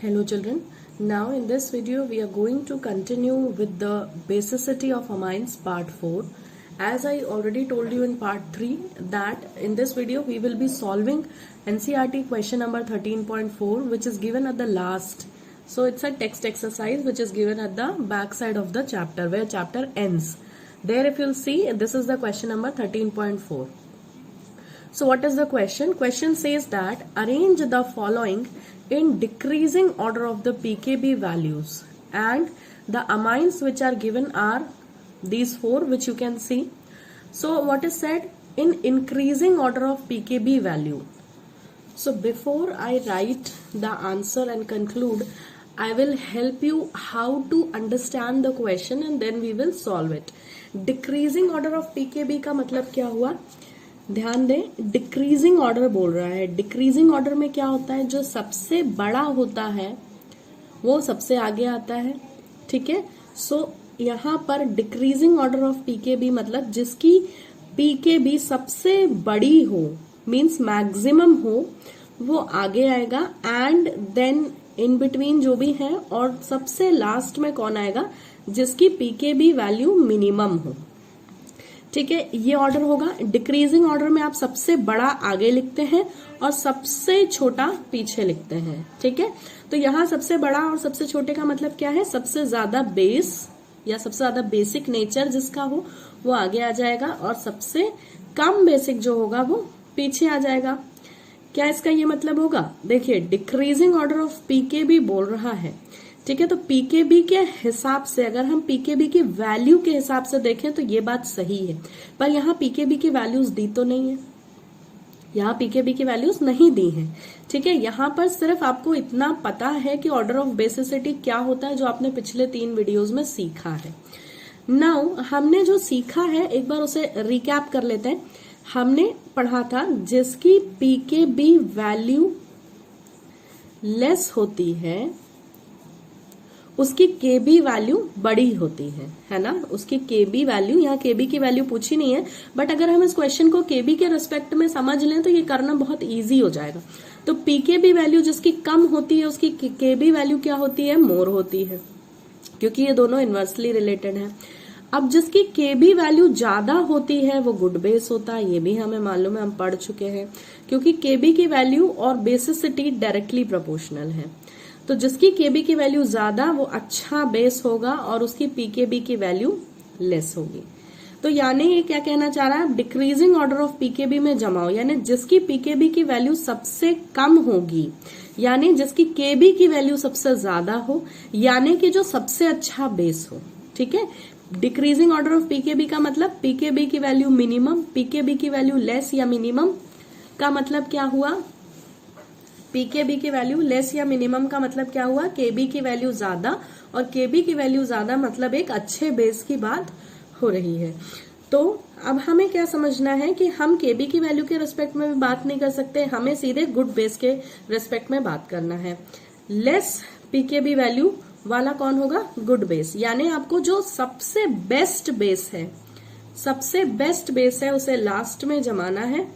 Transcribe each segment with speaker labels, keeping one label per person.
Speaker 1: Hello children, now in this video we are going to continue with the basicity of amines part 4. As I already told you in part 3 that in this video we will be solving NCERT question number 13.4 which is given at the last. So it's a text exercise which is given at the back side of the chapter where chapter ends. There if you'll see, this is the question number 13.4. So what is the question? Question says that arrange the following in decreasing order of the pKb values, and the amines which are given are these four which you can see. So what is said? In increasing order of pKb value. So before I write the answer and conclude, I will help you how to understand the question and then we will solve it. Decreasing order of pKb का मतलब क्या हुआ? ध्यान दें, decreasing order बोल रहा है. Decreasing order में क्या होता है? जो सबसे बड़ा होता है वो सबसे आगे आता है. ठीक है. सो यहाँ पर डिक्रीजिंग ऑर्डर ऑफ पीकेबी मतलब जिसकी पीकेबी सबसे बड़ी हो, मींस मैक्सिमम हो, वो आगे आएगा. एंड देन इन बिटवीन जो भी है, और सबसे लास्ट में कौन आएगा? जिसकी पीकेबी वैल्यू मिनिमम हो. ठीक है, ये ऑर्डर होगा. डिक्रीजिंग ऑर्डर में आप सबसे बड़ा आगे लिखते हैं और सबसे छोटा पीछे लिखते हैं. ठीक है, तो यहाँ सबसे बड़ा और सबसे छोटे का मतलब क्या है? सबसे ज्यादा बेस या सबसे ज्यादा बेसिक नेचर जिसका हो वो आगे आ जाएगा और सबसे कम बेसिक जो होगा वो पीछे आ जाएगा. क्या इसका ये मतलब होगा? देखिए, डिक्रीजिंग ऑर्डर ऑफ पीकेबी बोल रहा है. ठीक है, तो पीकेबी के हिसाब से अगर हम पीकेबी की वैल्यू के हिसाब से देखें तो ये बात सही है, पर यहाँ पीकेबी की वैल्यूज दी तो नहीं है. यहाँ पीकेबी की वैल्यूज नहीं दी है. ठीक है, यहाँ पर सिर्फ आपको इतना पता है कि ऑर्डर ऑफ बेसिसिटी क्या होता है, जो आपने पिछले 3 वीडियोज में सीखा है. नाउ हमने जो सीखा है एक बार उसे रिकैप कर लेते हैं. हमने पढ़ा था जिसकी पीकेबी वैल्यू लेस होती है उसकी केबी वैल्यू बड़ी होती है ना. उसकी केबी वैल्यू, यहाँ केबी की वैल्यू पूछी नहीं है, बट अगर हम इस क्वेश्चन को केबी के रिस्पेक्ट में समझ लें तो ये करना बहुत इजी हो जाएगा. तो पीकेबी वैल्यू जिसकी कम होती है उसकी केबी वैल्यू क्या होती है? मोर होती है, क्योंकि ये दोनों इनवर्सली रिलेटेड है. अब जिसकी केबी वैल्यू ज्यादा होती है वो गुड बेस होता है. ये भी हमें मालूम है, हम पढ़ चुके हैं, क्योंकि केबी की वैल्यू और बेसिसिटी डायरेक्टली प्रोपोर्शनल है. तो जिसकी केबी की वैल्यू ज्यादा वो अच्छा बेस होगा और उसकी पीकेबी की वैल्यू लेस होगी. तो यानी ये क्या कहना चाह रहा है? डिक्रीजिंग ऑर्डर ऑफ पीकेबी में जमाओ, यानी जिसकी पीकेबी की वैल्यू सबसे कम होगी, यानी जिसकी केबी की वैल्यू सबसे ज्यादा हो, यानी कि जो सबसे अच्छा बेस हो. ठीक है, डिक्रीजिंग ऑर्डर ऑफ पीकेबी का मतलब पीकेबी की वैल्यू मिनिमम, पीकेबी की वैल्यू लेस या मिनिमम का मतलब क्या हुआ? पीकेबी की वैल्यू लेस या मिनिमम का मतलब क्या हुआ? केबी की वैल्यू ज्यादा, और केबी की वैल्यू ज्यादा मतलब एक अच्छे बेस की बात हो रही है. तो अब हमें क्या समझना है कि हम केबी की वैल्यू के रिस्पेक्ट में भी बात नहीं कर सकते, हमें सीधे गुड बेस के रिस्पेक्ट में बात करना है. लेस पीकेबी वैल्यू वाला कौन होगा? Good base. यानी आपको जो सबसे बेस्ट बेस है, सबसे बेस्ट बेस है उसे लास्ट में जमाना है.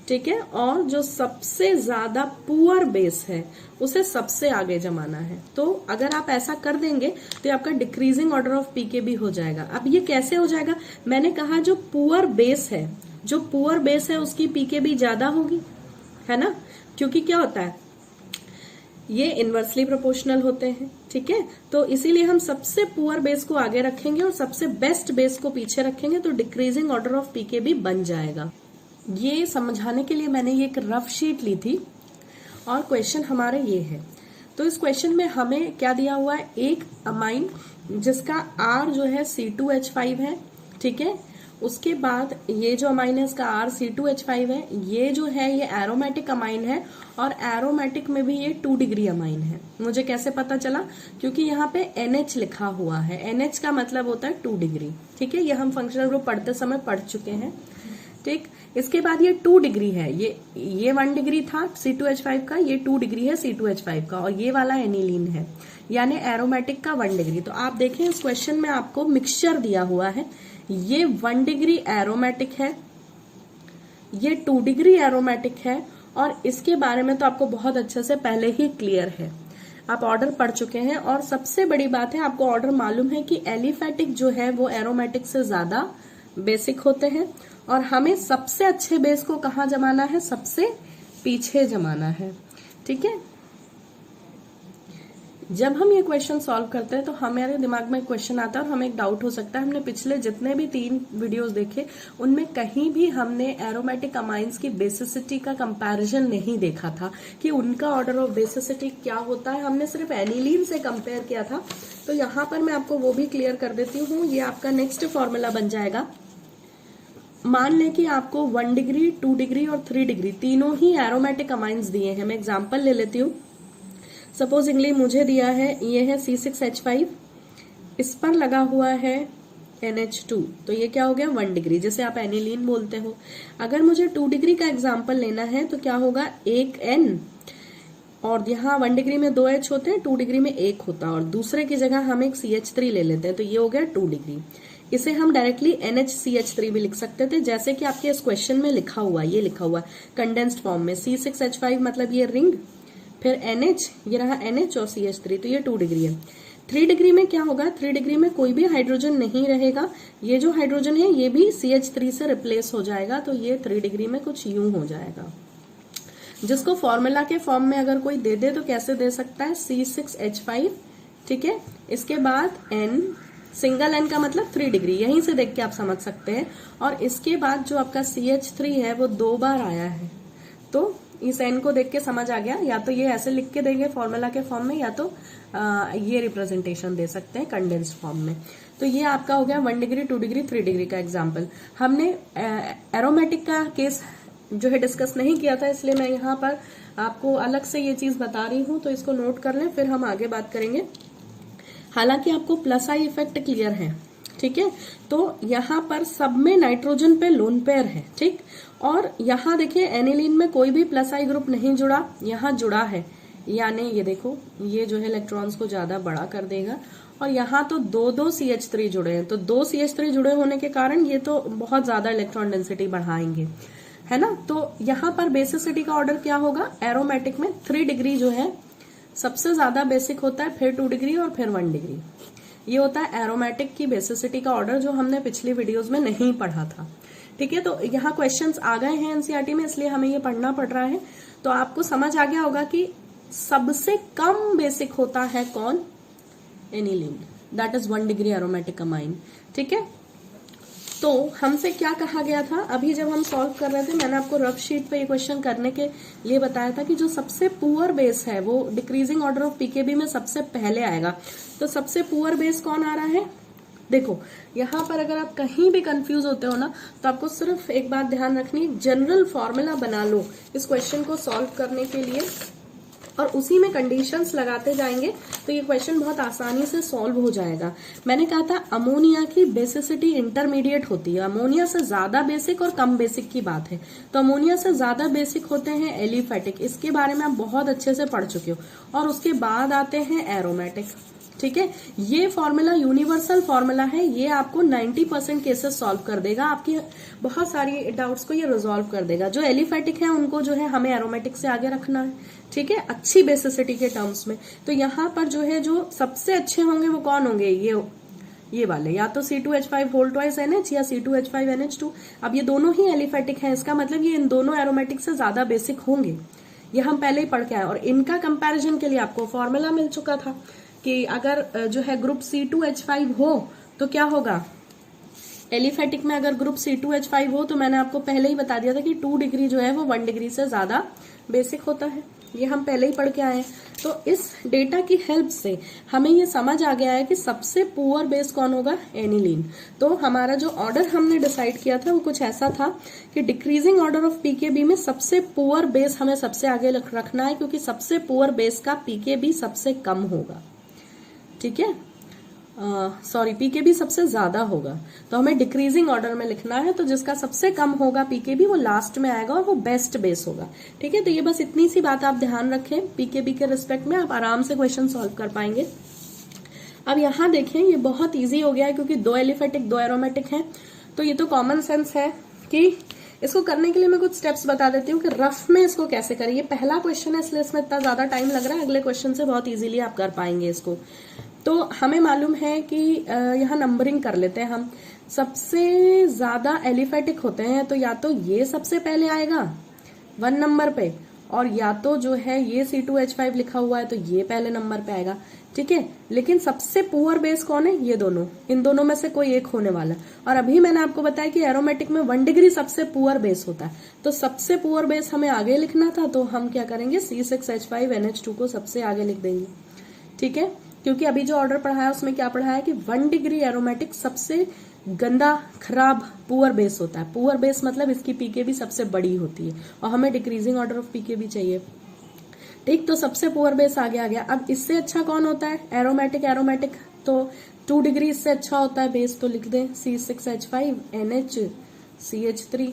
Speaker 1: ठीक है, और जो सबसे ज्यादा पुअर बेस है उसे सबसे आगे जमाना है. तो अगर आप ऐसा कर देंगे तो आपका डिक्रीजिंग ऑर्डर ऑफ पीकेबी हो जाएगा. अब ये कैसे हो जाएगा? मैंने कहा जो पुअर बेस है, जो पुअर बेस है उसकी पीकेबी ज्यादा होगी, है ना, क्योंकि क्या होता है, ये इनवर्सली प्रोपोर्शनल होते हैं. ठीक है, तो इसीलिए हम सबसे पुअर बेस को आगे रखेंगे और सबसे बेस्ट बेस को पीछे रखेंगे, तो डिक्रीजिंग ऑर्डर ऑफ पीकेबी बन जाएगा. ये समझाने के लिए मैंने ये एक रफ शीट ली थी और क्वेश्चन हमारे ये है. तो इस क्वेश्चन में हमें क्या दिया हुआ है? एक अमाइन जिसका R जो है C2H5 है. ठीक है, उसके बाद ये जो अमाइन है इसका R C2H5 है. ये जो है ये एरोमेटिक अमाइन है और एरोमेटिक में भी ये 2 डिग्री अमाइन है. मुझे कैसे पता चला? क्योंकि यहाँ पे NH लिखा हुआ है. NH का मतलब होता है 2 डिग्री. ठीक है, ये हम फंक्शनल ग्रुप पढ़ते समय पढ़ चुके हैं. ठीक, इसके बाद ये 2 डिग्री है. ये 1 डिग्री था C2H5 का, ये 2 डिग्री है C2H5 का, और ये वाला एनिलीन है, यानी एरोमेटिक का 1 डिग्री. तो आप देखें इस क्वेश्चन में आपको मिक्सचर दिया हुआ है. ये 1 डिग्री एरोमेटिक है, ये 2 डिग्री एरोमेटिक है, और इसके बारे में तो आपको बहुत अच्छे से पहले ही क्लियर है. आप ऑर्डर पढ़ चुके हैं। और सबसे बड़ी बात है, आपको ऑर्डर मालूम है कि एलिफेटिक जो है वो एरोमेटिक से ज्यादा बेसिक होते हैं, और हमें सबसे अच्छे बेस को कहाँ जमाना है, सबसे पीछे जमाना है। ठीक है, जब हम ये क्वेश्चन सॉल्व करते हैं तो हमारे दिमाग में क्वेश्चन आता है और हमें एक डाउट हो सकता है, हमने पिछले जितने भी 3 वीडियोस देखे उनमें कहीं भी हमने एरोमेटिक अमाइंस की बेसिसिटी का कंपैरिजन नहीं देखा था कि उनका ऑर्डर ऑफ बेसिसिटी क्या होता है, हमने सिर्फ एनिलीन से कंपेयर किया था। तो यहाँ पर मैं आपको वो भी क्लियर कर देती हूँ। ये आपका नेक्स्ट फॉर्मूला बन जाएगा। मान लें कि आपको 1 डिग्री, 2 डिग्री और 3 डिग्री तीनों ही एरोमेटिक अमाइंस दिए हैं। मैं एग्जाम्पल ले लेती हूँ। सपोजिंगली मुझे दिया है, ये है C6H5, इस पर लगा हुआ है NH2, तो ये क्या हो गया 1 डिग्री, जिसे आप एनिलीन बोलते हो। अगर मुझे 2 डिग्री का एग्जाम्पल लेना है तो क्या होगा, 1 N, और यहाँ 1 डिग्री में 2 H होते हैं, 2 डिग्री में 1 होता है, और दूसरे की जगह हम एक CH3 ले लेते हैं, तो ये हो गया 2 डिग्री। इसे हम डायरेक्टली NHCH3 भी लिख सकते थे, जैसे कि आपके इस क्वेश्चन में लिखा हुआ है, ये लिखा हुआ है कंडेंस्ड फॉर्म में। C6H5 मतलब ये रिंग, फिर NH, ये रहा NH और CH3, तो ये 2 डिग्री है। 3 डिग्री में क्या होगा, 3 डिग्री में कोई भी हाइड्रोजन नहीं रहेगा, ये जो हाइड्रोजन है ये भी CH3 से रिप्लेस हो जाएगा, तो ये 3 डिग्री में कुछ यूं हो जाएगा, जिसको फॉर्मूला के फॉर्म में अगर कोई दे दे तो कैसे दे सकता है, C6H5, ठीक है, इसके बाद N, सिंगल N का मतलब 3 डिग्री, यहीं से देख के आप समझ सकते हैं, और इसके बाद जो आपका CH3 है वो 2 बार आया है, तो इस N को देख के समझ आ गया, या तो ये ऐसे लिख के देंगे फॉर्मूला के फॉर्म में, या तो ये रिप्रेजेंटेशन दे सकते हैं कंडेंस्ड फॉर्म में। तो ये आपका हो गया 1 डिग्री, 2 डिग्री, 3 डिग्री का एग्जाम्पल। हमने एरोमेटिक का केस जो है डिस्कस नहीं किया था, इसलिए मैं यहाँ पर आपको अलग से ये चीज बता रही हूँ, तो इसको नोट कर लें, फिर हम आगे बात करेंगे। हालांकि आपको प्लस आई इफेक्ट क्लियर है, ठीक है, तो यहाँ पर सब में नाइट्रोजन पे लोन पेयर है, ठीक, और यहाँ देखिए एनिलीन में कोई भी प्लस आई ग्रुप नहीं जुड़ा, यहाँ जुड़ा है, यानी ये देखो, ये जो है इलेक्ट्रॉन्स को ज्यादा बड़ा कर देगा, और यहाँ तो 2 CH3 जुड़े हैं, तो 2 CH3 जुड़े होने के कारण ये तो बहुत ज्यादा इलेक्ट्रॉन डेंसिटी बढ़ाएंगे, है ना। तो यहाँ पर बेसिसिटी का ऑर्डर क्या होगा, एरोमेटिक में 3 डिग्री जो है सबसे ज्यादा बेसिक होता है, फिर 2 डिग्री और फिर 1 डिग्री। ये होता है एरोमेटिक की बेसिसिटी का ऑर्डर, जो हमने पिछली वीडियोस में नहीं पढ़ा था, ठीक है। तो यहाँ क्वेश्चंस आ गए हैं एनसीईआरटी में, इसलिए हमें ये पढ़ना पड़ रहा है। तो आपको समझ आ गया होगा कि सबसे कम बेसिक होता है कौन, aniline, that is 1 degree aromatic amine, ठीक है। तो हमसे क्या कहा गया था, अभी जब हम सॉल्व कर रहे थे मैंने आपको रफ शीट पे ये क्वेश्चन करने के लिए बताया था कि जो सबसे पुअर बेस है वो डिक्रीजिंग ऑर्डर ऑफ पीकेबी में सबसे पहले आएगा। तो सबसे पुअर बेस कौन आ रहा है, देखो यहाँ पर अगर आप कहीं भी कंफ्यूज होते हो ना, तो आपको सिर्फ एक बात ध्यान रखनी, जनरल फॉर्मूला बना लो इस क्वेश्चन को सॉल्व करने के लिए, और उसी में कंडीशंस लगाते जाएंगे तो ये क्वेश्चन बहुत आसानी से सॉल्व हो जाएगा। मैंने कहा था अमोनिया की बेसिसिटी इंटरमीडिएट होती है, अमोनिया से ज्यादा बेसिक और कम बेसिक की बात है। तो अमोनिया से ज्यादा बेसिक होते हैं एलिफेटिक, इसके बारे में आप बहुत अच्छे से पढ़ चुके हो, और उसके बाद आते हैं एरोमेटिक, ठीक है। ये फॉर्मूला यूनिवर्सल फॉर्मूला है, ये आपको 90% केसेस सॉल्व कर देगा, आपकी बहुत सारी डाउट्स को ये रिजॉल्व कर देगा। जो एलिफेटिक है उनको जो है हमें एरोमेटिक से आगे रखना है, ठीक है, अच्छी बेसिसिटी के टर्म्स में। तो यहाँ पर जो है जो सबसे अच्छे होंगे वो कौन होंगे, ये वाले, या तो C2H5 होल ट्वाइस NH या C2H5 NH2। अब ये दोनों ही एलिफेटिक हैं, इसका मतलब ये इन दोनों एरोमेटिक से ज्यादा बेसिक होंगे, ये हम पहले ही पढ़ के आए। और इनका कंपैरिजन के लिए आपको फॉर्मूला मिल चुका था कि अगर जो है ग्रुप C2H5 हो तो क्या होगा, एलिफेटिक में अगर ग्रुप C2H5 हो तो मैंने आपको पहले ही बता दिया था कि 2 डिग्री जो है वो 1 डिग्री से ज्यादा बेसिक होता है, ये हम पहले ही पढ़ के आए हैं। तो इस डेटा की हेल्प से हमें ये समझ आ गया है कि सबसे पुअर बेस कौन होगा, एनिलीन। तो हमारा जो ऑर्डर हमने डिसाइड किया था वो कुछ ऐसा था कि डिक्रीजिंग ऑर्डर ऑफ पीकेबी में सबसे पुअर बेस हमें सबसे आगे रखना है, क्योंकि सबसे पुअर बेस का पीकेबी सबसे कम होगा, ठीक है, सॉरी पीकेबी सबसे ज्यादा होगा, तो हमें डिक्रीजिंग ऑर्डर में लिखना है। तो जिसका सबसे कम होगा पीकेबी वो लास्ट में आएगा और वो बेस्ट बेस होगा, ठीक है। तो ये बस इतनी सी बात आप ध्यान रखें, पीकेबी के रिस्पेक्ट में आप आराम से क्वेश्चन सॉल्व कर पाएंगे। अब यहाँ देखें, ये बहुत इजी हो गया है क्योंकि 2 एलिफेटिक 2 एरोमेटिक हैं, तो ये तो कॉमन सेंस है कि इसको करने के लिए मैं कुछ स्टेप्स बता देती हूँ कि रफ में इसको कैसे करें। ये पहला क्वेश्चन है इसलिए इसमें इतना ज्यादा टाइम लग रहा है, अगले क्वेश्चन से बहुत इजीली आप कर पाएंगे इसको। तो हमें मालूम है कि यहाँ नंबरिंग कर लेते हैं हम। सबसे ज्यादा एलिफेटिक होते हैं तो या तो ये सबसे पहले आएगा 1 नंबर पे, और या तो जो है ये C2H5 लिखा हुआ है तो ये पहले नंबर पे आएगा, ठीक है। लेकिन सबसे पुअर बेस कौन है? ये दोनों, इन दोनों में से कोई एक होने वाला है। और अभी मैंने आपको बताया कि एरोमेटिक में 1 डिग्री सबसे पुअर बेस होता है, तो सबसे पुअर बेस हमें आगे लिखना था, तो हम क्या करेंगे C6H5NH2 को सबसे आगे लिख देंगे, ठीक है। क्योंकि अभी जो ऑर्डर पढ़ाया उसमें क्या पढ़ाया कि 1 डिग्री एरोमेटिक सबसे गंदा, खराब, पुअर बेस होता है। पुअर बेस मतलब इसकी पीके भी सबसे बड़ी होती है और हमें डिक्रीजिंग ऑर्डर ऑफ पीके भी चाहिए, ठीक। तो सबसे पुअर बेस आगे आ गया। अब इससे अच्छा कौन होता है? एरोमेटिक तो 2 डिग्री इससे अच्छा होता है बेस, तो लिख दें C6H5NHCH3।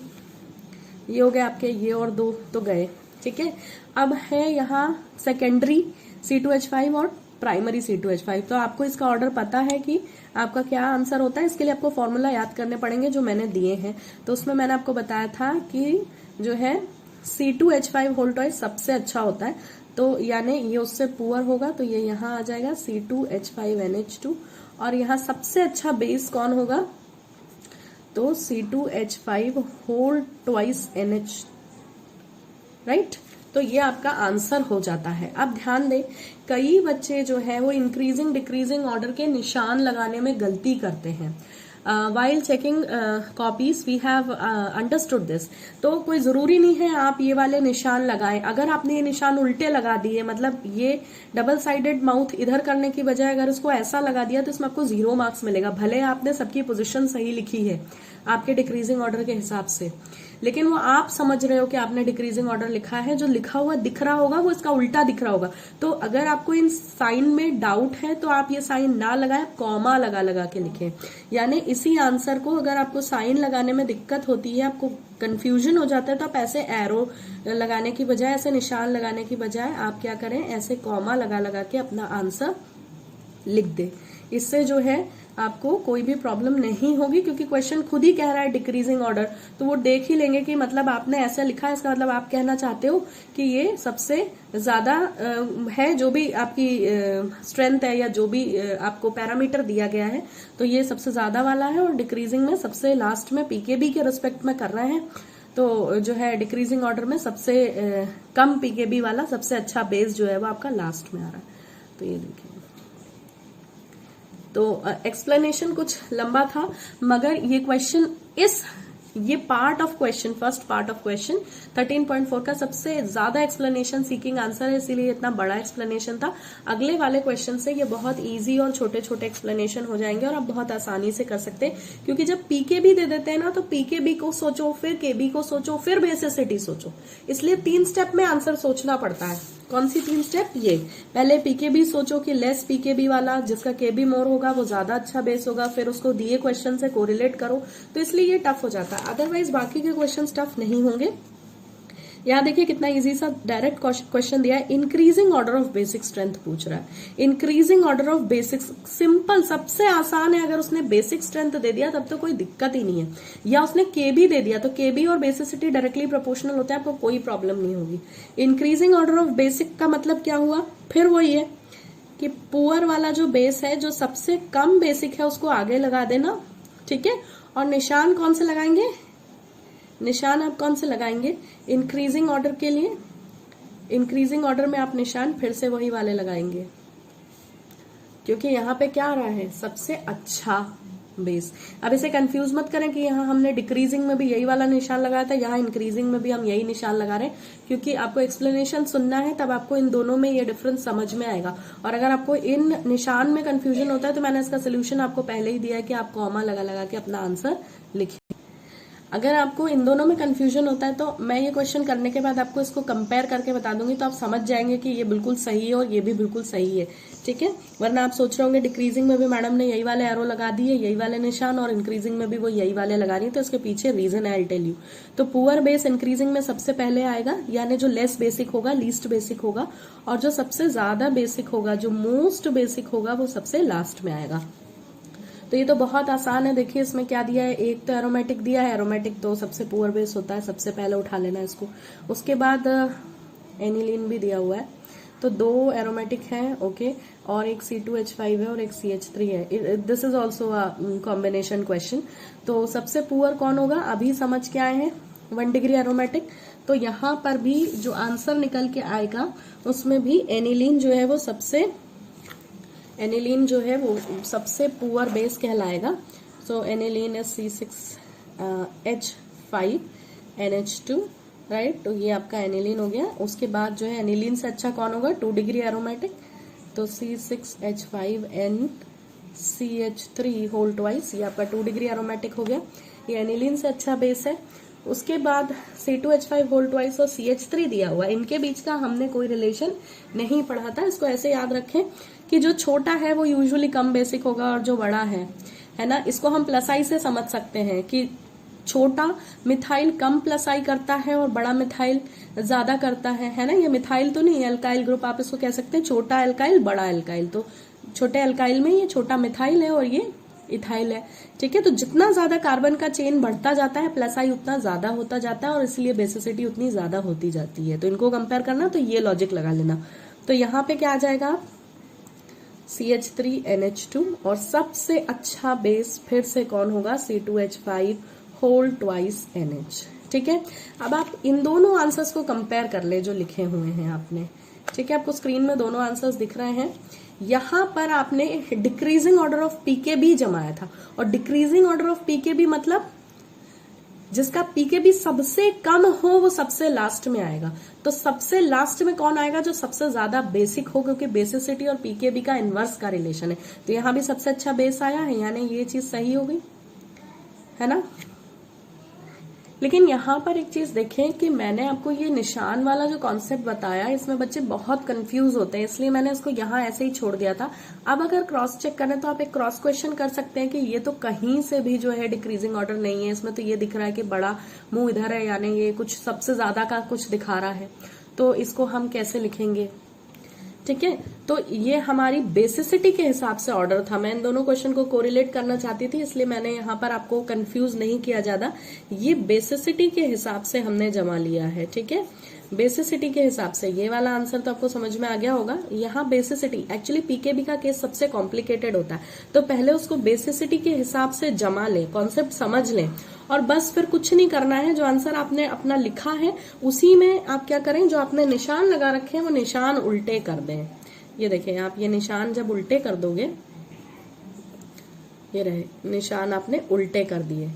Speaker 1: ये हो गए आपके, ये और 2 तो गए, ठीक है। अब है यहाँ सेकेंडरी C2H5 और प्राइमरी C2H5। तो आपको इसका ऑर्डर पता है कि आपका क्या आंसर होता है। इसके लिए आपको फॉर्मूला याद करने पड़ेंगे जो मैंने दिए हैं। तो उसमें मैंने आपको बताया था कि जो है C2H5 होल टॉइस सबसे अच्छा होता है, तो यानी ये उससे पुअर होगा, तो ये यहाँ आ जाएगा C2H5NH2। और यहाँ सबसे अच्छा बेस कौन होगा? तो C2H5 whole twice NH, right. तो ये आपका आंसर हो जाता है। अब ध्यान दें, कई बच्चे जो है वो इंक्रीजिंग डिक्रीजिंग ऑर्डर के निशान लगाने में गलती करते हैं। While checking copies we have understood this. तो कोई जरूरी नहीं है आप ये वाले निशान लगाएं। अगर आपने ये निशान उल्टे लगा दिए, मतलब ये डबल साइडेड माउथ इधर करने की बजाय अगर इसको ऐसा लगा दिया, तो इसमें आपको 0 मार्क्स मिलेगा। भले आपने सबकी पोजीशन सही लिखी है आपके डिक्रीजिंग ऑर्डर के हिसाब से, लेकिन वो आप समझ रहे हो कि आपने डिक्रीजिंग ऑर्डर लिखा है, जो लिखा हुआ दिख रहा होगा वो इसका उल्टा दिख रहा होगा। तो अगर आपको इन साइन में डाउट है तो आप ये साइन ना लगाएं, कॉमा लगा के लिखें। यानी इसी आंसर को अगर आपको साइन लगाने में दिक्कत होती है, आपको कंफ्यूजन हो जाता है, तो आप ऐसे एरो लगाने की बजाय, ऐसे निशान लगाने की बजाय आप क्या करें, ऐसे कॉमा लगा के अपना आंसर लिख दे। इससे जो है आपको कोई भी प्रॉब्लम नहीं होगी, क्योंकि क्वेश्चन खुद ही कह रहा है डिक्रीजिंग ऑर्डर, तो वो देख ही लेंगे कि मतलब आपने ऐसा लिखा है, इसका मतलब आप कहना चाहते हो कि ये सबसे ज्यादा है, जो भी आपकी स्ट्रेंथ है या जो भी आपको पैरामीटर दिया गया है, तो ये सबसे ज्यादा वाला है। और डिक्रीजिंग में सबसे लास्ट में पीकेबी के रिस्पेक्ट में कर रहे हैं, तो जो है डिक्रीजिंग ऑर्डर में सबसे कम पीकेबी वाला सबसे अच्छा बेस जो है वो आपका लास्ट में आ रहा है। तो ये देखिए, तो एक्सप्लेनेशन कुछ लंबा था, मगर ये क्वेश्चन ये part of question, first part of question 13.4 का सबसे ज्यादा एक्सप्लेनेशन सीकिंग आंसर है, इसीलिए इतना बड़ा एक्सप्लेनेशन था। अगले वाले क्वेश्चन से ये बहुत इजी और छोटे छोटे एक्सप्लेनेशन हो जाएंगे और आप बहुत आसानी से कर सकते हैं। क्योंकि जब पीकेबी दे देते हैं ना, तो पीकेबी को सोचो, फिर केबी को सोचो, फिर बेसिसिटी सोचो, इसलिए 3 स्टेप में आंसर सोचना पड़ता है। कौन सी 3 स्टेप? ये पहले पीकेबी सोचो कि लेस पीकेबी वाला, जिसका केबी मोर होगा वो ज्यादा अच्छा बेस होगा, फिर उसको दिए क्वेश्चन से कोरिलेट करो, तो इसलिए ये टफ हो जाता है। अदरवाइज बाकी के क्वेश्चन टफ नहीं होंगे। यहाँ देखिए कितना इजी सा डायरेक्ट क्वेश्चन दिया है, increasing order of basic strength पूछ रहा है। Increasing order of basic, simple, सबसे आसान है। अगर उसने बेसिक स्ट्रेंथ दे दिया तब तो कोई दिक्कत ही नहीं है, या उसने केबी दे दिया, तो केबी और बेसिसिटी डायरेक्टली प्रोपोर्शनल होता है, आपको कोई प्रॉब्लम नहीं होगी। इंक्रीजिंग ऑर्डर ऑफ बेसिक का मतलब क्या हुआ? फिर वही है कि पुअर वाला जो बेस है, जो सबसे कम बेसिक है, उसको आगे लगा देना, ठीक है। और निशान कौन से लगाएंगे? निशान आप कौन से लगाएंगे इंक्रीजिंग ऑर्डर के लिए? इंक्रीजिंग ऑर्डर में आप निशान फिर से वही वाले लगाएंगे, क्योंकि यहाँ पे क्या आ रहा है? सबसे अच्छा बेस। अब इसे कंफ्यूज मत करें कि यहाँ हमने डिक्रीजिंग में भी यही वाला निशान लगाया था, यहाँ इंक्रीजिंग में भी हम यही निशान लगा रहे हैं, क्योंकि आपको एक्सप्लेनेशन सुनना है, तब आपको इन दोनों में ये डिफरेंस समझ में आएगा। और अगर आपको इन निशान में कंफ्यूजन होता है, तो मैंने इसका सोल्यूशन आपको पहले ही दिया है कि आप कॉमा लगा के अपना आंसर लिखिए। अगर आपको इन दोनों में कंफ्यूजन होता है, तो मैं ये क्वेश्चन करने के बाद आपको इसको कंपेयर करके बता दूंगी, तो आप समझ जाएंगे कि ये बिल्कुल सही है और ये भी बिल्कुल सही है, ठीक है। वरना आप सोच रहे होंगे डिक्रीजिंग में भी मैडम ने यही वाले एरो लगा दिए, यही वाले निशान, और इंक्रीजिंग में भी वो यही वाले लगा रही है, तो इसके पीछे रीजन है, आई टेल यू। तो पुअर बेस इंक्रीजिंग में सबसे पहले आएगा, यानी जो लेस बेसिक होगा, लीस्ट बेसिक होगा, और जो सबसे ज्यादा बेसिक होगा, जो मोस्ट बेसिक होगा, वो सबसे लास्ट में आएगा। तो ये तो बहुत आसान है। देखिए इसमें क्या दिया है, एक तो एरोमेटिक दिया है, एरोमेटिक तो सबसे पुअर बेस होता है, सबसे पहले उठा लेना है इसको। उसके बाद एनिलीन भी दिया हुआ है, तो 2 एरोमेटिक हैं, ओके, और एक C2H5 है और एक CH3 है। This is also a combination question. तो सबसे पुअर कौन होगा अभी समझ के आए हैं, 1 डिग्री एरोमेटिक। तो यहाँ पर भी जो आंसर निकल के आएगा उसमें भी एनिलीन जो है वो सबसे पुअर बेस कहलाएगा। सो एनिलीन इज C6H5NH2, राइट। तो ये आपका एनिलीन हो गया। उसके बाद जो है एनिलीन से अच्छा कौन होगा, 2 डिग्री एरोमेटिक, तो C6H5NCH3 होल ट्वाइस, ये आपका 2 डिग्री एरोमेटिक हो गया। ये एनिलीन से अच्छा बेस है। उसके बाद C2H5 होल ट्वाइस और CH3 दिया हुआ, इनके बीच का हमने कोई रिलेशन नहीं पढ़ा था। इसको ऐसे याद रखें कि जो छोटा है वो यूजुअली कम बेसिक होगा और जो बड़ा है ना, इसको हम प्लस आई से समझ सकते हैं कि छोटा मिथाइल कम प्लस आई करता है और बड़ा मिथाइल ज्यादा करता है ना। ये मिथाइल तो नहीं, एल्काइल ग्रुप आप इसको कह सकते हैं, छोटा एल्काइल बड़ा एल्काइल। तो छोटे एल्काइल में ये छोटा मिथाइल है और ये इथाइल है, ठीक है। तो जितना ज्यादा कार्बन का चेन बढ़ता जाता है प्लस आई उतना ज्यादा होता जाता है और इसलिए बेसिसिटी उतनी ज्यादा होती जाती है। तो इनको कंपेयर करना तो ये लॉजिक लगा लेना। तो यहाँ पे क्या आ जाएगा, CH3NH2, और सबसे अच्छा बेस फिर से कौन होगा, C2H5 होल ट्वाइस NH, ठीक है। अब आप इन दोनों आंसर्स को कंपेयर कर ले जो लिखे हुए हैं आपने, ठीक है। आपको स्क्रीन में दोनों आंसर्स दिख रहे हैं। यहां पर आपने डिक्रीजिंग ऑर्डर ऑफ पीकेबी जमाया था, और डिक्रीजिंग ऑर्डर ऑफ पीकेबी मतलब जिसका पीकेबी सबसे कम हो वो सबसे लास्ट में आएगा। तो सबसे लास्ट में कौन आएगा, जो सबसे ज्यादा बेसिक हो, क्योंकि बेसिसिटी और पीकेबी का इनवर्स का रिलेशन है। तो यहां भी सबसे अच्छा बेस आया है, यानी ये चीज सही हो गई, है ना। लेकिन यहाँ पर एक चीज देखें कि मैंने आपको ये निशान वाला जो कॉन्सेप्ट बताया, इसमें बच्चे बहुत कंफ्यूज होते हैं, इसलिए मैंने इसको यहाँ ऐसे ही छोड़ दिया था। अब अगर क्रॉस चेक करें तो आप एक क्रॉस क्वेश्चन कर सकते हैं कि ये तो कहीं से भी जो है डिक्रीजिंग ऑर्डर नहीं है, इसमें तो ये दिख रहा है कि बड़ा मुंह इधर है, यानी ये कुछ सबसे ज्यादा का कुछ दिखा रहा है, तो इसको हम कैसे लिखेंगे, ठीक है। तो ये हमारी बेसिसिटी के हिसाब से ऑर्डर था। मैं इन दोनों क्वेश्चन को कोरिलेट करना चाहती थी, इसलिए मैंने यहाँ पर आपको कंफ्यूज नहीं किया ज्यादा। ये बेसिसिटी के हिसाब से हमने जमा लिया है, ठीक है। बेसिसिटी के हिसाब से ये वाला आंसर तो आपको समझ में आ गया होगा। यहाँ बेसिसिटी, एक्चुअली पीकेबी का केस सबसे कॉम्प्लिकेटेड होता है, तो पहले उसको बेसिसिटी के हिसाब से जमा लें, कॉन्सेप्ट समझ लें, और बस फिर कुछ नहीं करना है। जो आंसर आपने अपना लिखा है उसी में आप क्या करें, जो आपने निशान लगा रखे हैं वो निशान उल्टे कर दें। ये देखें आप, ये निशान जब उल्टे कर दोगे, ये रहे निशान आपने उल्टे कर दिए,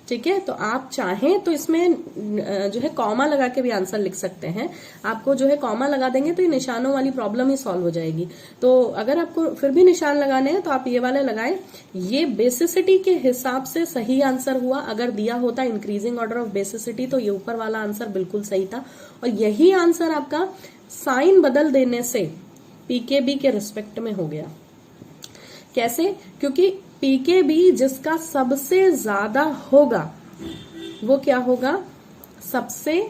Speaker 1: ठीक है। तो आप चाहें तो इसमें जो है कॉमा लगा के भी आंसर लिख सकते हैं। आपको जो है कॉमा लगा देंगे तो ये निशानों वाली प्रॉब्लम ही सॉल्व हो जाएगी। तो अगर आपको फिर भी निशान लगाने हैं तो आप ये वाले लगाएं। ये बेसिसिटी के हिसाब से सही आंसर हुआ। अगर दिया होता इंक्रीजिंग ऑर्डर ऑफ बेसिसिटी तो ये ऊपर वाला आंसर बिल्कुल सही था, और यही आंसर आपका साइन बदल देने से पीकेबी के रिस्पेक्ट में हो गया। कैसे, क्योंकि पीकेबी जिसका सबसे ज्यादा होगा वो क्या होगा, सबसे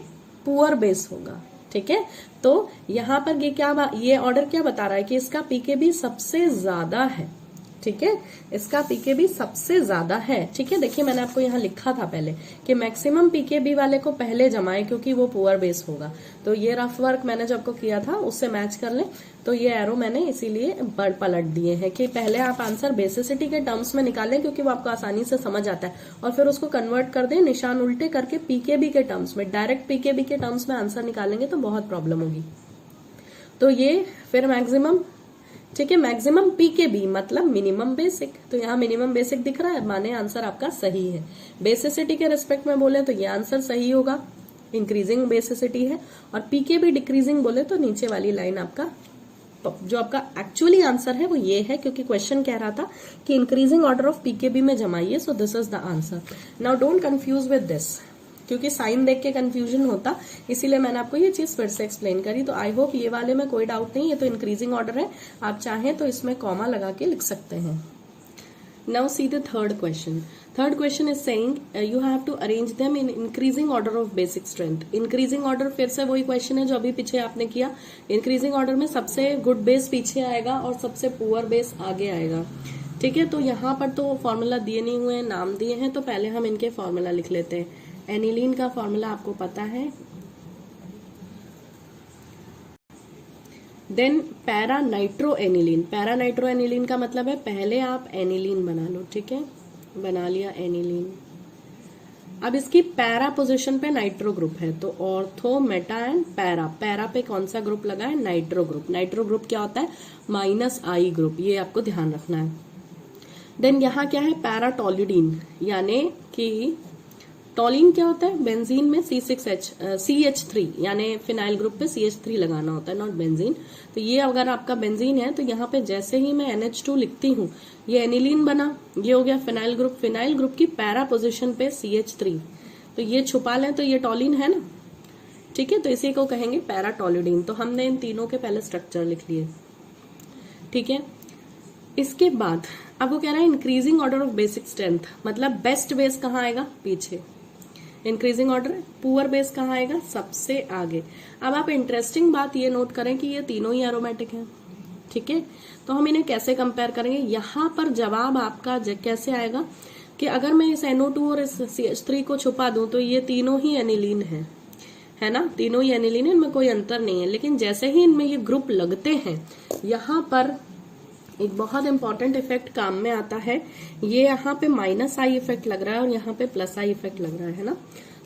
Speaker 1: पुअर बेस होगा, ठीक है। तो यहां पर ये ऑर्डर क्या बता रहा है कि इसका पीकेबी सबसे ज्यादा है, ठीक है। इसका पीकेबी सबसे ज्यादा है, ठीक है। देखिए मैंने आपको यहाँ लिखा था पहले कि मैक्सिमम पीकेबी वाले को पहले जमाए क्योंकि वो पुअर बेस होगा। तो ये रफ वर्क मैंने जब को किया था उससे मैच कर ले, तो ये एरो मैंने इसीलिए पलट दिए हैं कि पहले आप आंसर बेसिसिटी के टर्म्स में निकालें क्योंकि वो आपको आसानी से समझ आता है, और फिर उसको कन्वर्ट कर दें निशान उल्टे करके पीकेबी के टर्म्स में। डायरेक्ट पीकेबी के टर्म्स में आंसर निकालेंगे तो बहुत प्रॉब्लम होगी। तो ये फिर मैक्सिमम, ठीक है, मैक्सिमम पीकेबी मतलब मिनिमम बेसिक। तो यहाँ मिनिमम बेसिक दिख रहा है, माने आंसर आपका सही है। बेसिसिटी के रिस्पेक्ट में बोले तो ये आंसर सही होगा, इंक्रीजिंग बेसिसिटी है। और पीकेबी डिक्रीजिंग बोले तो नीचे वाली लाइन आपका, जो आपका एक्चुअली आंसर है वो ये है, क्योंकि क्वेश्चन कह रहा था कि इंक्रीजिंग ऑर्डर ऑफ पीकेबी में जमाइए। So this is the answer. Now don't confuse with this, क्योंकि साइन देख के कंफ्यूजन होता, इसीलिए मैंने आपको ये चीज फिर से एक्सप्लेन करी। तो आई होप ये वाले में कोई डाउट नहीं, ये तो इंक्रीजिंग ऑर्डर है, आप चाहें तो इसमें कॉमा लगा के लिख सकते हैं। Now see the third question. Third question is saying you have to arrange them in increasing order of basic strength. Increasing order फिर से वही क्वेश्चन है जो अभी पीछे आपने किया। इंक्रीजिंग ऑर्डर में सबसे गुड बेस पीछे आएगा और सबसे पुअर बेस आगे आएगा, ठीक ठीक है, तो यहाँ पर तो फॉर्मूला दिए नहीं हुए हैं, नाम दिए हैं, तो पहले हम इनके फॉर्मूला लिख लेते हैं। एनिलीन का फॉर्मूला आपको पता है, then para nitro aniline. Para nitro aniline का मतलब है पहले आप एनिलीन बना लो, ठीक है, बना लिया एनिलीन। अब इसकी पैरा पोजीशन पे नाइट्रो ग्रुप है, तो ortho, Meta and para. Para पे कौन सा ग्रुप लगा है? Nitro group. नाइट्रो ग्रुप क्या होता है? -I ग्रुप, ये आपको ध्यान रखना है। देन यहाँ क्या है? पैरा टोल्यूडीन, यानी कि टोलिन क्या होता है? बेंजीन में CH3 यानी फिनाइल ग्रुप पे CH3 लगाना होता है, नॉट बेंजीन। तो ये अगर आपका बेंजीन है तो यहाँ पे जैसे ही मैं NH2 लिखती हूँ, ये एनिलीन बना, ये हो गया फिनाइल ग्रुप। फिनाइल ग्रुप की पैरा पोजीशन पे CH3, तो ये छुपा लें तो ये टोलिन है ना, ठीक है, तो इसी को कहेंगे पैरा टोल्यूडीन। तो हमने इन तीनों के पहले स्ट्रक्चर लिख लिए, ठीक है। इसके बाद अब वो कह रहा है increasing order of basic strength, मतलब बेस्ट बेस कहाँ आएगा? पीछे। इंक्रीजिंग ऑर्डर, पुअर बेस कहाँ आएगा? सबसे आगे। अब आप इंटरेस्टिंग बात ये नोट करें कि ये तीनों ही एरोमेटिक हैं, ठीक है। तो हम इन्हें कैसे कंपेयर करेंगे? यहाँ पर जवाब आपका कैसे आएगा कि अगर मैं इस NO2 और इस CH3 को छुपा दूं तो ये तीनों ही एनिलीन है ना, तीनों ही एनिलीन है, इनमें कोई अंतर नहीं है। लेकिन जैसे ही इनमें ये ग्रुप लगते हैं, यहाँ पर एक बहुत इंपॉर्टेंट इफेक्ट काम में आता है। ये यहाँ पे -I इफेक्ट लग रहा है और यहाँ पे +I इफेक्ट लग रहा है ना।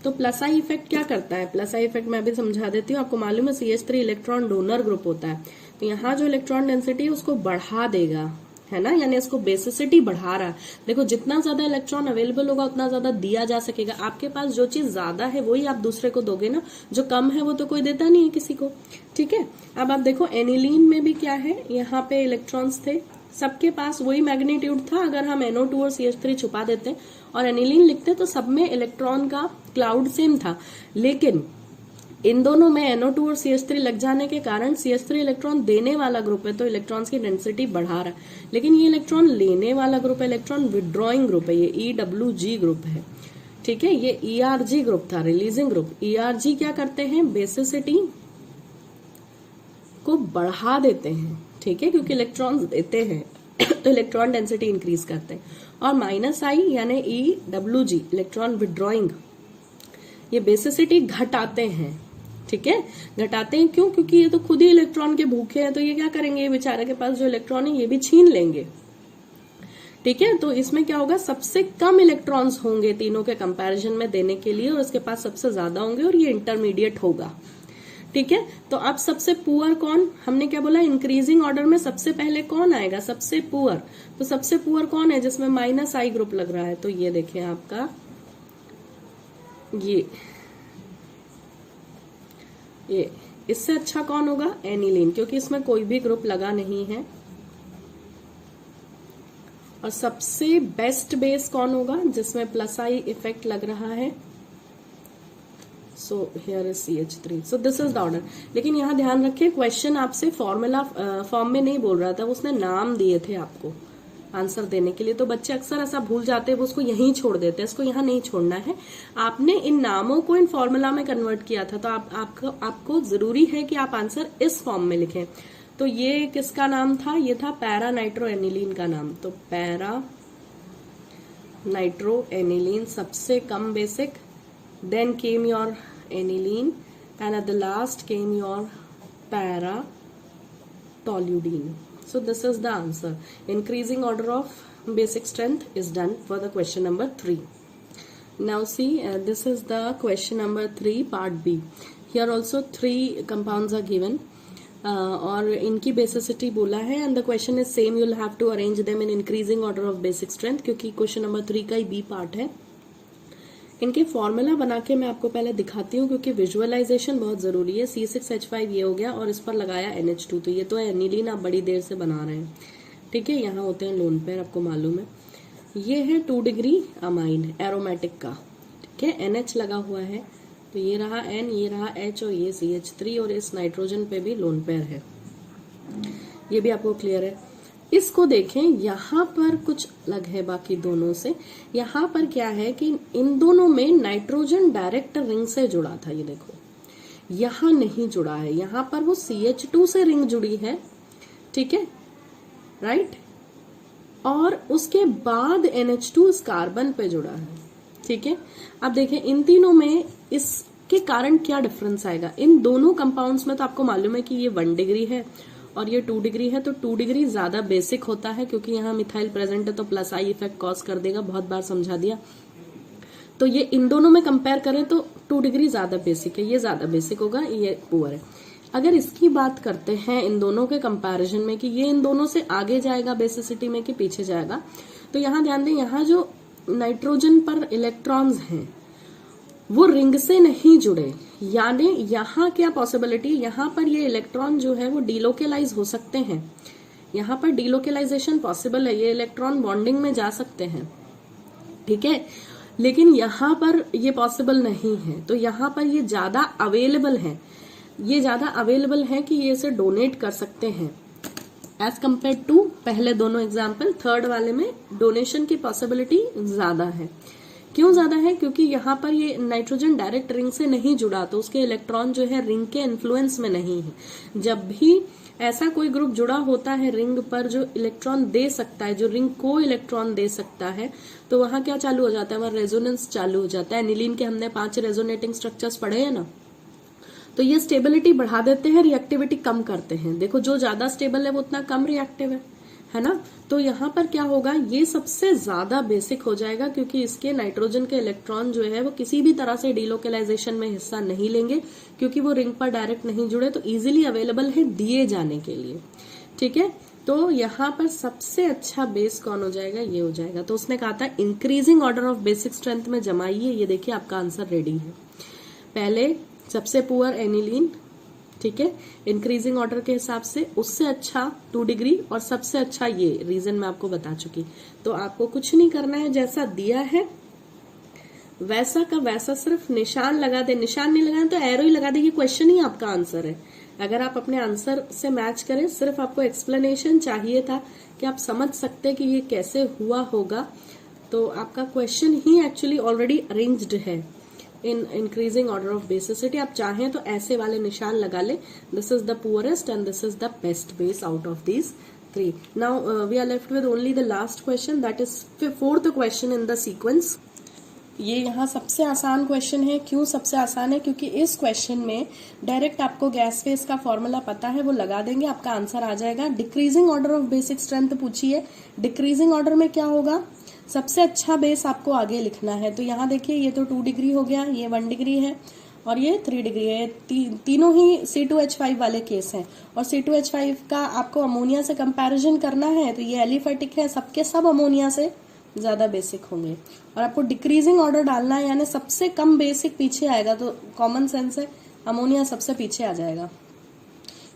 Speaker 1: तो +I इफेक्ट क्या करता है? +I इफेक्ट मैं भी समझा देती हूँ। आपको मालूम है CH3 इलेक्ट्रॉन डोनर ग्रुप होता है, तो यहाँ जो इलेक्ट्रॉन डेंसिटी है उसको बढ़ा देगा, है ना, यानी इसको बेसिसिटी बढ़ा रहा है। देखो जितना ज्यादा इलेक्ट्रॉन अवेलेबल होगा उतना ज्यादा दिया जा सकेगा। आपके पास जो चीज ज्यादा है वही आप दूसरे को दोगे ना, जो कम है वो तो कोई देता नहीं है किसी को, ठीक है। अब आप देखो एनिलीन में भी क्या है, यहाँ पे इलेक्ट्रॉन्स थे, सबके पास वही मैग्नीट्यूड था। अगर हम NO2 और CH3 छुपा देते और एनिलीन लिखते तो सब में इलेक्ट्रॉन का क्लाउड सेम था। लेकिन इन दोनों में NO2 और CH3 लग जाने के कारण CH3 इलेक्ट्रॉन देने वाला ग्रुप है, तो इलेक्ट्रॉन्स की डेंसिटी बढ़ा रहा है। लेकिन ये इलेक्ट्रॉन लेने वाला ग्रुप है, इलेक्ट्रॉन विड्रॉइंग ग्रुप है, ये EWG ग्रुप है, ठीक है। ये ERG ग्रुप था, रिलीजिंग ग्रुप। ERG क्या करते हैं? बेसिसिटी को बढ़ा देते हैं, ठीक है, क्योंकि इलेक्ट्रॉन्स देते हैं तो इलेक्ट्रॉन डेंसिटी इंक्रीज करते हैं। और -I यानी EWG इलेक्ट्रॉन विड्रॉइंग, ये बेसिसिटी घटाते हैं, ठीक है। घटाते हैं क्यों? क्योंकि ये तो खुद ही इलेक्ट्रॉन के भूखे हैं, तो ये क्या करेंगे? बेचारे के पास जो इलेक्ट्रॉन है ये भी छीन लेंगे, ठीक है। तो इसमें क्या होगा? सबसे कम इलेक्ट्रॉन्स होंगे तीनों के कंपैरिजन में देने के लिए, और इसके पास सबसे ज्यादा होंगे, और ये इंटरमीडिएट होगा, ठीक है। तो अब सबसे पुअर कौन? हमने क्या बोला? इंक्रीजिंग ऑर्डर में सबसे पहले कौन आएगा? सबसे पुअर। तो सबसे पुअर कौन है? जिसमें -I ग्रुप लग रहा है। तो ये देखें आपका ये इससे अच्छा कौन होगा? एनिलीन, क्योंकि इसमें कोई भी ग्रुप लगा नहीं है। और सबसे बेस्ट बेस कौन होगा? जिसमें +I इफेक्ट लग रहा है। So here is CH3. So this is the order. लेकिन यहाँ ध्यान रखिए, क्वेश्चन आपसे फॉर्मूला फॉर्म में नहीं बोल रहा था, उसने नाम दिए थे आपको आंसर देने के लिए। तो बच्चे अक्सर ऐसा भूल जाते हैं, वो उसको यहीं छोड़ देते हैं, इसको यहाँ नहीं छोड़ना है। आपने इन नामों को इन फॉर्मूला में कन्वर्ट किया था, तो आपको जरूरी है कि आप आंसर इस फॉर्म में लिखें। तो ये किसका नाम था? ये था पैरा नाइट्रो एनिलीन का नाम। तो पैरा नाइट्रो एनिलीन सबसे कम basic, then came your aniline, and at the last came your para toluidine. So this is the answer. Increasing order of basic strength is done for the question number 3. Now see, this is the question number 3 part B. Here also 3 compounds are given और इनकी basicity बोला है, and the question is same. You'll have to arrange them in increasing order of basic strength, क्योंकि question number 3 का ही B part है। इनके formula बना के मैं आपको पहले दिखाती हूँ, क्योंकि विजुअलाइजेशन बहुत जरूरी है। C6H5 ये हो गया और इस पर लगाया NH2, तो ये तो एनिलीन आप बड़ी देर से बना रहे हैं, ठीक है। यहाँ होते हैं लोन पेयर, आपको मालूम है। ये है 2 डिग्री अमाइन एरोमेटिक का, ठीक है। NH लगा हुआ है, तो ये रहा N, ये रहा H और ये CH3, और इस नाइट्रोजन पे भी लोन पेयर है। ये भी आपको क्लियर है। इसको देखें, यहाँ पर कुछ अलग है बाकी दोनों से। यहाँ पर क्या है कि इन दोनों में नाइट्रोजन डायरेक्ट रिंग से जुड़ा था, ये देखो यहाँ नहीं जुड़ा है, यहाँ पर वो CH2 से रिंग जुड़ी है, ठीक है, राइट। और उसके बाद NH2 इस कार्बन पे जुड़ा है। ठीक है, अब देखें इन तीनों में इसके कारण क्या डिफरेंस आएगा। इन दोनों कंपाउंड्स में तो आपको मालूम है कि ये 1 डिग्री है और ये 2 डिग्री है, तो 2 डिग्री ज्यादा बेसिक होता है क्योंकि यहाँ मिथाइल प्रेजेंट है तो प्लस आई इफेक्ट कॉज कर देगा, बहुत बार समझा दिया। तो ये इन दोनों में कंपेयर करें तो 2 डिग्री ज्यादा बेसिक है, ये ज्यादा बेसिक होगा, ये पुअर है। अगर इसकी बात करते हैं इन दोनों के कंपैरिजन में कि ये इन दोनों से आगे जाएगा बेसिसिटी में कि पीछे जाएगा, तो यहाँ ध्यान दें, यहाँ जो नाइट्रोजन पर इलेक्ट्रॉन्स हैं वो रिंग से नहीं जुड़े, यानी यहाँ क्या पॉसिबिलिटी, यहाँ पर ये इलेक्ट्रॉन जो है वो डीलोकेलाइज हो सकते हैं, यहाँ पर डीलोकेलाइजेशन पॉसिबल है, ये इलेक्ट्रॉन बॉन्डिंग में जा सकते हैं। ठीक है, लेकिन यहाँ पर ये पॉसिबल नहीं है, तो यहाँ पर ये ज्यादा अवेलेबल है, ये ज्यादा अवेलेबल है कि ये इसे डोनेट कर सकते हैं एज कम्पेयर टू पहले दोनों एग्जाम्पल। थर्ड वाले में डोनेशन की पॉसिबिलिटी ज्यादा है। क्यों ज्यादा है, क्योंकि यहाँ पर ये नाइट्रोजन डायरेक्ट रिंग से नहीं जुड़ा, तो उसके इलेक्ट्रॉन जो है रिंग के इन्फ्लुएंस में नहीं है। जब भी ऐसा कोई ग्रुप जुड़ा होता है रिंग पर जो इलेक्ट्रॉन दे सकता है, जो रिंग को इलेक्ट्रॉन दे सकता है, तो वहां क्या चालू हो जाता है, वहां रेजोनेंस चालू हो जाता है। एनिलीन के हमने 5 रेजोनेटिंग स्ट्रक्चर्स पढ़े हैं ना, तो ये स्टेबिलिटी बढ़ा देते हैं, रिएक्टिविटी कम करते हैं। देखो जो ज्यादा स्टेबल है वो उतना कम रिएक्टिव है ना। तो यहाँ पर क्या होगा, ये सबसे ज्यादा बेसिक हो जाएगा क्योंकि इसके नाइट्रोजन के इलेक्ट्रॉन जो है वो किसी भी तरह से डीलोकेलाइजेशन में हिस्सा नहीं लेंगे, क्योंकि वो रिंग पर डायरेक्ट नहीं जुड़े, तो इजीली अवेलेबल है दिए जाने के लिए। ठीक है, तो यहाँ पर सबसे अच्छा बेस कौन हो जाएगा, ये हो जाएगा। तो उसने कहा था increasing order of basic strength में जमाइए, ये देखिए आपका आंसर रेडी है। पहले सबसे पुअर एनिलीन, ठीक है, इंक्रीजिंग ऑर्डर के हिसाब से, उससे अच्छा 2 डिग्री और सबसे अच्छा ये रीजन मैं आपको बता चुकी। तो आपको कुछ नहीं करना है, जैसा दिया है वैसा का वैसा सिर्फ निशान लगा दे। निशान नहीं लगाना तो एरो ही लगा दे, ये क्वेश्चन ही आपका आंसर है। अगर आप अपने आंसर से मैच करें, सिर्फ आपको एक्सप्लेनेशन चाहिए था कि आप समझ सकते कि ये कैसे हुआ होगा, तो आपका क्वेश्चन ही एक्चुअली ऑलरेडी अरेंज्ड है in increasing order of basicity. आप चाहें तो ऐसे वाले निशान लगा ले, this is the poorest and this is the best base out of these 3. Now we are left with only the last question, that is 4th question in the sequence. ये यहाँ सबसे आसान क्वेश्चन है। क्यों सबसे आसान है, क्योंकि इस क्वेश्चन में डायरेक्ट आपको गैस फेस का फॉर्मूला पता है, वो लगा देंगे, आपका आंसर आ जाएगा। Decreasing order of basic strength पूछी है, डिक्रीजिंग ऑर्डर में क्या होगा, सबसे अच्छा बेस आपको आगे लिखना है। तो यहाँ देखिए ये तो 2 डिग्री हो गया, ये 1 डिग्री है और ये 3 डिग्री है। तीनों ही C2H5 वाले केस हैं और C2H5 का आपको अमोनिया से कंपैरिजन करना है, तो ये एलिफेटिक है, सबके सब अमोनिया से ज्यादा बेसिक होंगे। और आपको डिक्रीजिंग ऑर्डर डालना है, यानी सबसे कम बेसिक पीछे आएगा, तो कॉमन सेंस है अमोनिया सबसे पीछे आ जाएगा,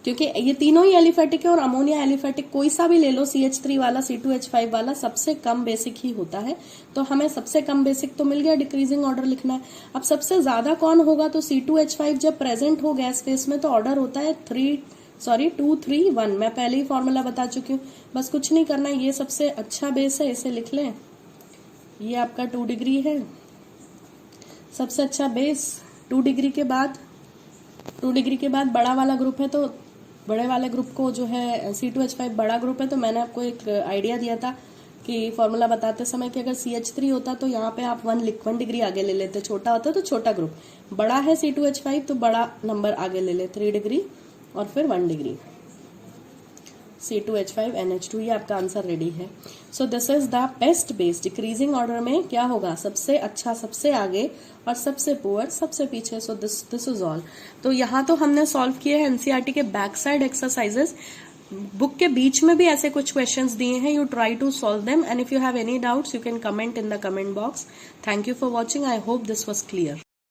Speaker 1: क्योंकि ये तीनों ही एलिफेटिक है और अमोनिया एलिफेटिक कोई सा भी ले लो, CH3 वाला C2H5 वाला सबसे कम बेसिक ही होता है। तो हमें सबसे कम बेसिक तो मिल गया, डिक्रीजिंग ऑर्डर लिखना है। अब सबसे ज्यादा कौन होगा, तो C2H5 जब प्रेजेंट हो गैस फेस में तो ऑर्डर होता है 2 3 1। मैं पहले ही फॉर्मूला बता चुकी हूँ, बस कुछ नहीं करना है। ये सबसे अच्छा बेस है, इसे लिख लें, ये आपका 2 डिग्री है, सबसे अच्छा बेस। 2 डिग्री के बाद बड़ा वाला ग्रुप है, तो बड़े वाले ग्रुप को जो है C2H5 बड़ा ग्रुप है, तो मैंने आपको एक आइडिया दिया था कि फॉर्मूला बताते समय कि अगर CH3 होता तो यहाँ पे आप 1 डिग्री आगे ले लेते, छोटा होता तो छोटा ग्रुप, बड़ा है C2H5 तो बड़ा नंबर आगे ले ले, 3 डिग्री और फिर 1 डिग्री C2H5NH2, ये आपका आंसर रेडी है। सो this is the best base. Decreasing order में क्या होगा, सबसे अच्छा सबसे आगे और सबसे पुअर सबसे पीछे। सो दिस इज ऑल। तो यहाँ तो हमने सॉल्व किए हैं एनसीईआरटी के बैक साइड एक्सरसाइजेस। बुक के बीच में भी ऐसे कुछ क्वेश्चंस दिए हैं, you try to solve them and if you have any doubts you can comment in the comment box. Thank you for watching, I hope this was clear.